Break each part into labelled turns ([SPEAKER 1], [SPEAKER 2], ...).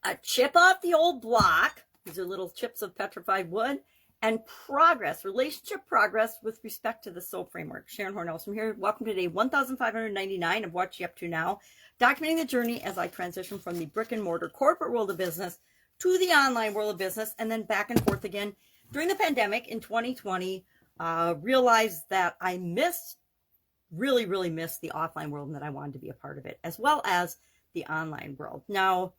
[SPEAKER 1] A chip off the old block. These are little chips of petrified wood. And progress, relationship progress with respect to the SOAP framework. Sharon Horne-Ellstrom here. Welcome to day 1599 of What You Up To Now, documenting the journey as I transition from the brick and mortar corporate world of business to the online world of business, and then back and forth again. During the pandemic in 2020, realized that I really missed the offline world and that I wanted to be a part of it, as well as the online world. Now,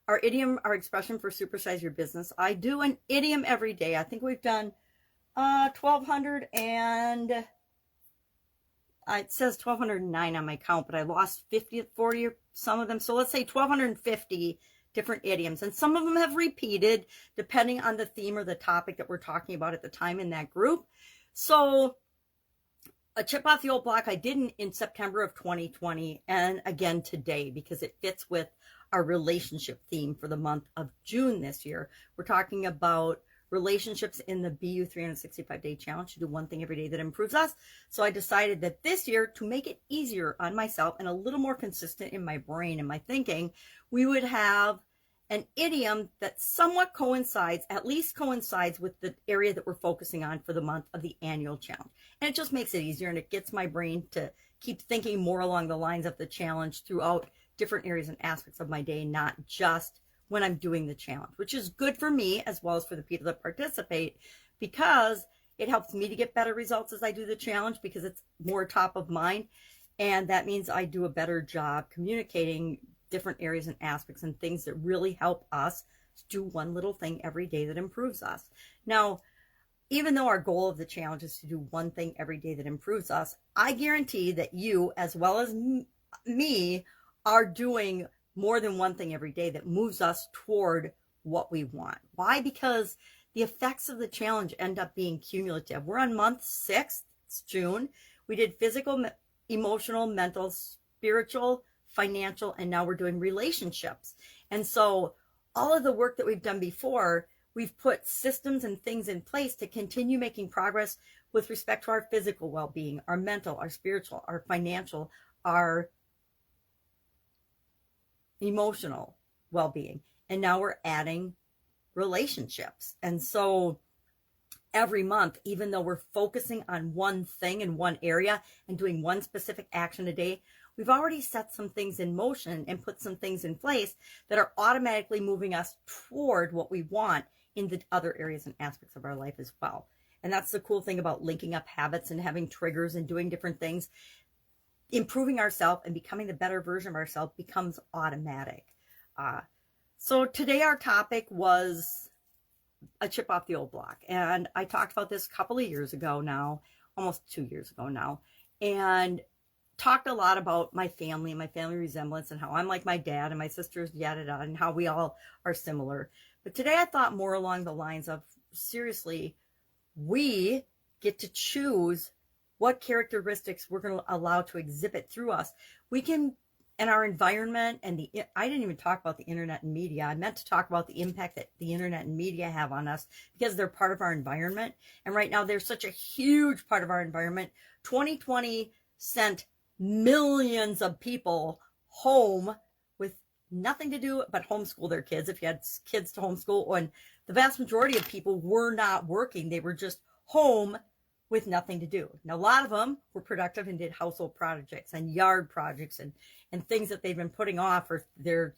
[SPEAKER 1] our idiom, our expression for supersize your business. I do an idiom every day. I think we've done 1,200 and it says 1,209 on my count, but I lost 40 or some of them. So let's say 1,250 different idioms. And some of them have repeated depending on the theme or the topic that we're talking about at the time in that group. So a chip off the old block I did in September of 2020 and again today because it fits with our relationship theme for the month of June this year. We're talking about relationships in the BU 365-day challenge to do one thing every day that improves us. So I decided that this year, to make it easier on myself and a little more consistent in my brain and my thinking, we would have an idiom that somewhat coincides, at least coincides with the area that we're focusing on for the month of the annual challenge. And it just makes it easier, and it gets my brain to keep thinking more along the lines of the challenge throughout different areas and aspects of my day, not just when I'm doing the challenge, which is good for me as well as for the people that participate, because it helps me to get better results as I do the challenge because it's more top of mind. And that means I do a better job communicating different areas and aspects and things that really help us do one little thing every day that improves us. Now, even though our goal of the challenge is to do one thing every day that improves us, I guarantee that you, as well as me, are doing more than one thing every day that moves us toward what we want. Why? Because the effects of the challenge end up being cumulative. We're on month 6, it's June. We did physical, emotional, mental, spiritual, financial, and now we're doing relationships. And so all of the work that we've done before, we've put systems and things in place to continue making progress with respect to our physical well-being, our mental, our spiritual, our financial, our emotional well-being. And now we're adding relationships. And so every month, even though we're focusing on one thing in one area and doing one specific action a day, we've already set some things in motion and put some things in place that are automatically moving us toward what we want in the other areas and aspects of our life as well. And that's the cool thing about linking up habits and having triggers and doing different things. Improving ourselves and becoming the better version of ourselves becomes automatic. So today our topic was a chip off the old block. And I talked about this a couple of years ago now, almost 2 years ago now, and talked a lot about my family and my family resemblance and how I'm like my dad and my sisters, yada, yada, and how we all are similar. But today I thought more along the lines of, seriously, we get to choose what characteristics we're going to allow to exhibit through us. We can, and our environment, and I didn't even talk about the internet and media. I meant to talk about the impact that the internet and media have on us because they're part of our environment. And right now they're such a huge part of our environment. 2020 sent millions of people home with nothing to do but homeschool their kids. If you had kids to homeschool, and the vast majority of people were not working, they were just home with nothing to do. Now, a lot of them were productive and did household projects and yard projects and things that they've been putting off, or their,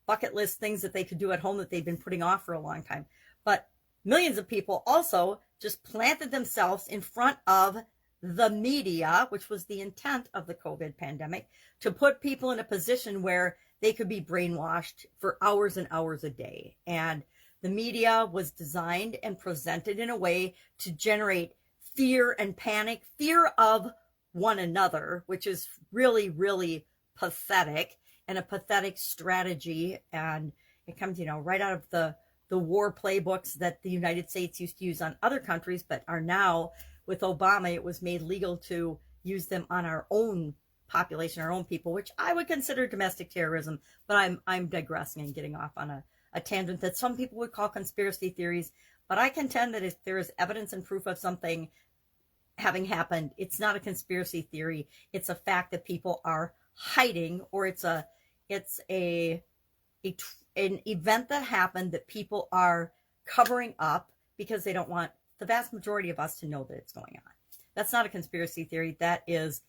[SPEAKER 1] bucket list things that they could do at home that they've been putting off for a long time. But millions of people also just planted themselves in front of the media, which was the intent of the COVID pandemic, to put people in a position where they could be brainwashed for hours and hours a day. And the media was designed and presented in a way to generate fear and panic, fear of one another, which is really pathetic, and a pathetic strategy. And it comes, right out of the war playbooks that the United States used to use on other countries, but are now, with Obama, it was made legal to use them on our own population, our own people, which I would consider domestic terrorism. But I'm digressing and getting off on a tangent that some people would call conspiracy theories. But I contend that if there is evidence and proof of something having happened, it's not a conspiracy theory. It's a fact that people are hiding, or it's a an event that happened that people are covering up because they don't want the vast majority of us to know that it's going on. That's not a conspiracy theory. That is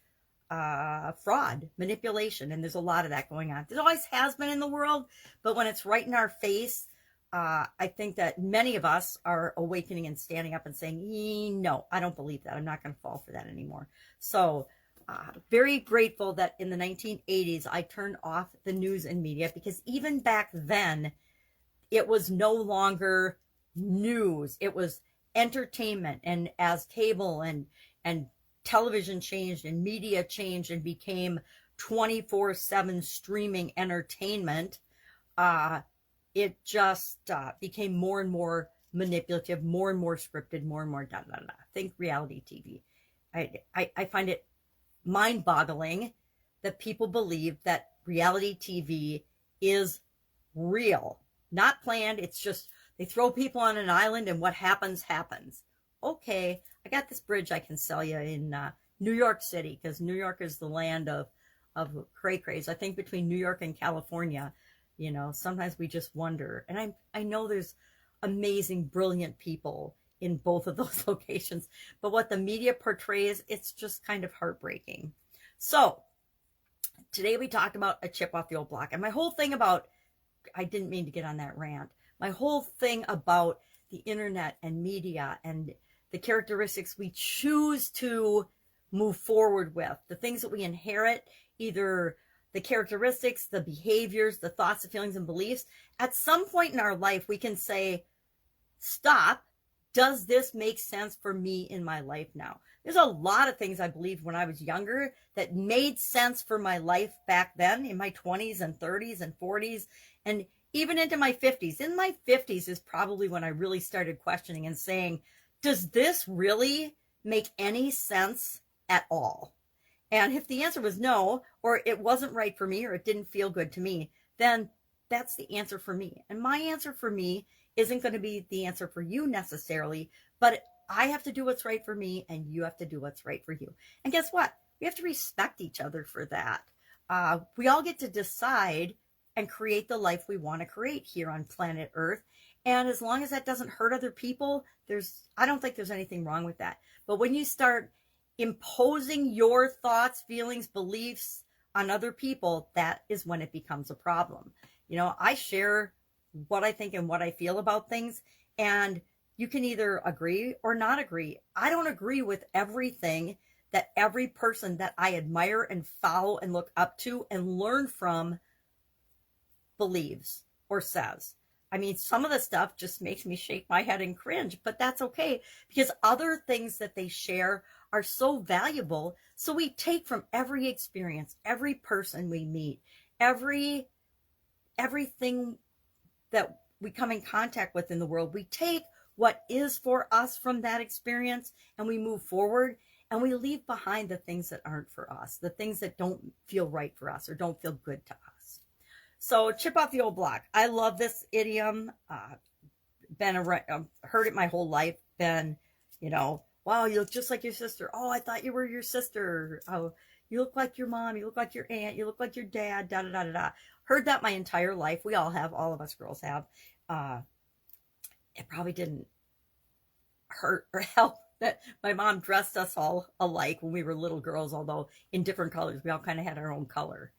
[SPEAKER 1] fraud, manipulation, and there's a lot of that going on. There always has been in the world, but when it's right in our face, I think that many of us are awakening and standing up and saying, no, I don't believe that. I'm not going to fall for that anymore. So very grateful that in the 1980s, I turned off the news and media, because even back then, it was no longer news. It was entertainment. And as cable and television changed and media changed and became 24/7 streaming entertainment, it just became more and more manipulative, more and more scripted, more and more da da da. Think reality TV. I find it mind-boggling that people believe that reality TV is real, not planned. It's just they throw people on an island and what happens, happens. Okay, I got this bridge I can sell you in New York City, because New York is the land of cray-crays. I think between New York and California, sometimes we just wonder. And I know there's amazing, brilliant people in both of those locations, but what the media portrays, it's just kind of heartbreaking. So today we talked about a chip off the old block. And my whole thing about, I didn't mean to get on that rant, my whole thing about the internet and media and the characteristics we choose to move forward with, the things that we inherit, either the characteristics, the behaviors, the thoughts, the feelings, and beliefs. At some point in our life, we can say, stop. Does this make sense for me in my life now? There's a lot of things I believed when I was younger that made sense for my life back then, in my 20s and 30s and 40s, and even into my 50s. In my 50s is probably when I really started questioning and saying, does this really make any sense at all? And if the answer was no, or it wasn't right for me, or it didn't feel good to me, then that's the answer for me. And my answer for me isn't going to be the answer for you necessarily, but I have to do what's right for me, and you have to do what's right for you. And guess what? We have to respect each other for that. We all get to decide and create the life we want to create here on planet Earth. And as long as that doesn't hurt other people, I don't think there's anything wrong with that. But when you start imposing your thoughts, feelings, beliefs on other people, that is when it becomes a problem. I share what I think and what I feel about things, and you can either agree or not agree. I don't agree with everything that every person that I admire and follow and look up to and learn from believes or says. I mean, some of the stuff just makes me shake my head and cringe, but that's okay, because other things that they share are so valuable. So we take from every experience, every person we meet, everything that we come in contact with in the world, we take what is for us from that experience and we move forward, and we leave behind the things that aren't for us, the things that don't feel right for us or don't feel good to us. So chip off the old block. I love this idiom. Heard it my whole life. Been, wow, you look just like your sister. Oh, I thought you were your sister. Oh, you look like your mom. You look like your aunt. You look like your dad. Da da da da da. Heard that my entire life. We all have. All of us girls have. It probably didn't hurt or help that my mom dressed us all alike when we were little girls, although in different colors. We all kind of had our own color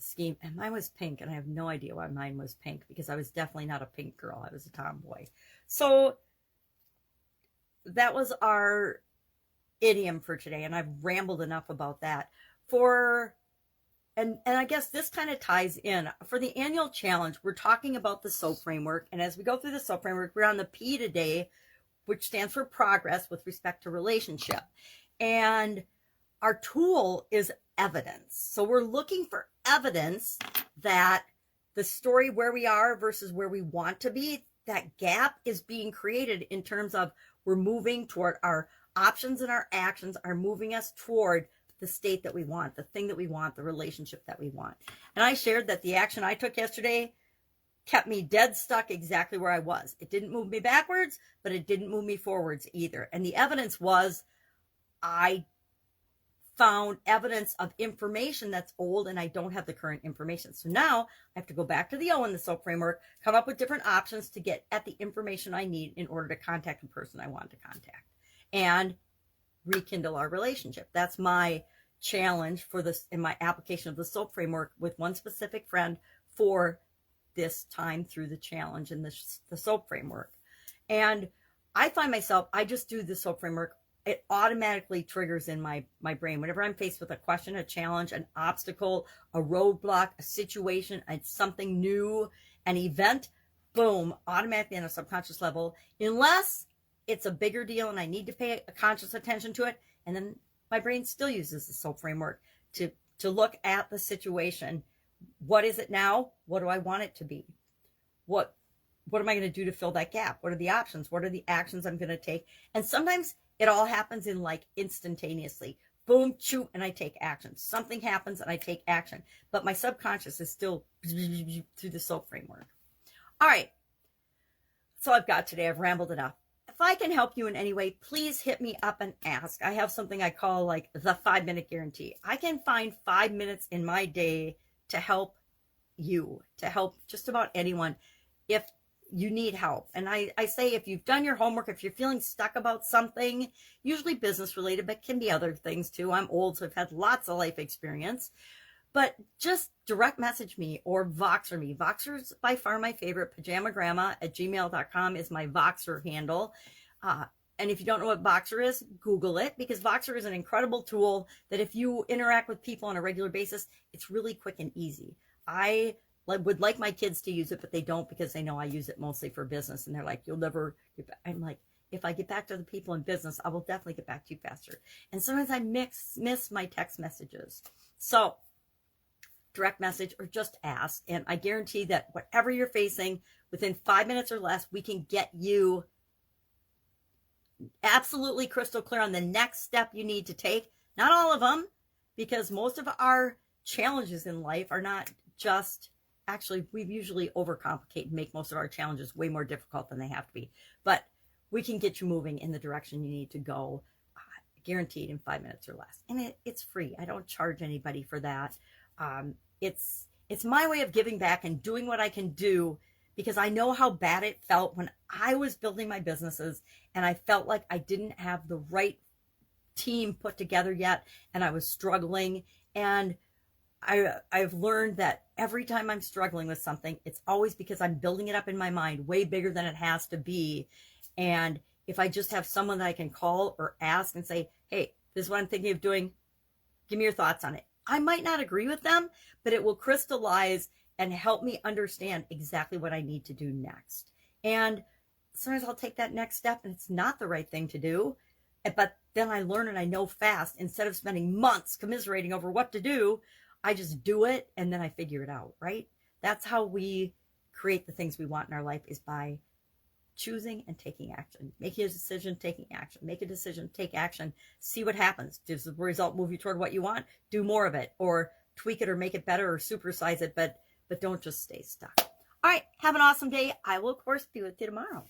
[SPEAKER 1] scheme, and mine was pink, and I have no idea why mine was pink, because I was definitely not a pink girl. I was a tomboy. So that was our idiom for today, and I've rambled enough about that. And I guess this kind of ties in. For the annual challenge, we're talking about the SOAP framework, and as we go through the SOAP framework, we're on the P today, which stands for progress with respect to relationship. And our tool is evidence. So we're looking for evidence that the story where we are versus where we want to be, that gap is being created in terms of we're moving toward our options, and our actions are moving us toward the state that we want, the thing that we want, the relationship that we want. And I shared that the action I took yesterday kept me dead stuck exactly where I was. It didn't move me backwards, but it didn't move me forwards either. And the evidence was I found evidence of information that's old and I don't have the current information. So now I have to go back to the O in the SOAP framework, come up with different options to get at the information I need in order to contact the person I want to contact and rekindle our relationship. That's my challenge for this in my application of the SOAP framework with one specific friend for this time through the challenge in the SOAP framework. And I find myself, I just do the SOAP framework. It automatically triggers in my brain. Whenever I'm faced with a question, a challenge, an obstacle, a roadblock, a situation, something new, an event, boom, automatically on a subconscious level, unless it's a bigger deal and I need to pay a conscious attention to it. And then my brain still uses the SOAP framework to look at the situation. What is it now? What do I want it to be? What am I going to do to fill that gap? What are the options? What are the actions I'm going to take? And sometimes it all happens in like instantaneously. Boom, shoot, and I take action. Something happens and I take action. But my subconscious is still through the SOAP framework. All right. That's all I've got today. I've rambled enough. If I can help you in any way, please hit me up and ask. I have something I call like the 5-minute guarantee. I can find 5 minutes in my day to help you, to help just about anyone if you need help. And I say, if you've done your homework, if you're feeling stuck about something, usually business related, but can be other things too. I'm old, so I've had lots of life experience, but just direct message me or Voxer me. Voxer's by far my favorite. pajamagrandma@gmail.com is my Voxer handle. And if you don't know what Voxer is, Google it, because Voxer is an incredible tool that if you interact with people on a regular basis, it's really quick and easy. I would like my kids to use it, but they don't because they know I use it mostly for business. And they're like, you'll never get back. I'm like, if I get back to the people in business, I will definitely get back to you faster. And sometimes I miss my text messages. So direct message or just ask. And I guarantee that whatever you're facing, within 5 minutes or less, we can get you absolutely crystal clear on the next step you need to take. Not all of them, because most of our challenges in life are not just, actually, we usually overcomplicate and make most of our challenges way more difficult than they have to be. But we can get you moving in the direction you need to go, guaranteed in 5 minutes or less. And it's free. I don't charge anybody for that. It's my way of giving back and doing what I can do, because I know how bad it felt when I was building my businesses and I felt like I didn't have the right team put together yet and I was struggling. And I've learned that every time I'm struggling with something, it's always because I'm building it up in my mind way bigger than it has to be. And if I just have someone that I can call or ask and say, hey, this is what I'm thinking of doing, give me your thoughts on it. I might not agree with them, but it will crystallize and help me understand exactly what I need to do next. And sometimes I'll take that next step and it's not the right thing to do, but then I learn and I know fast. Instead of spending months commiserating over what to do, I just do it and then I figure it out, right? That's how we create the things we want in our life, is by choosing and taking action. Making a decision, taking action. Make a decision, take action. See what happens. Does the result move you toward what you want? Do more of it, or tweak it, or make it better, or supersize it, but don't just stay stuck. All right, have an awesome day. I will, of course, be with you tomorrow.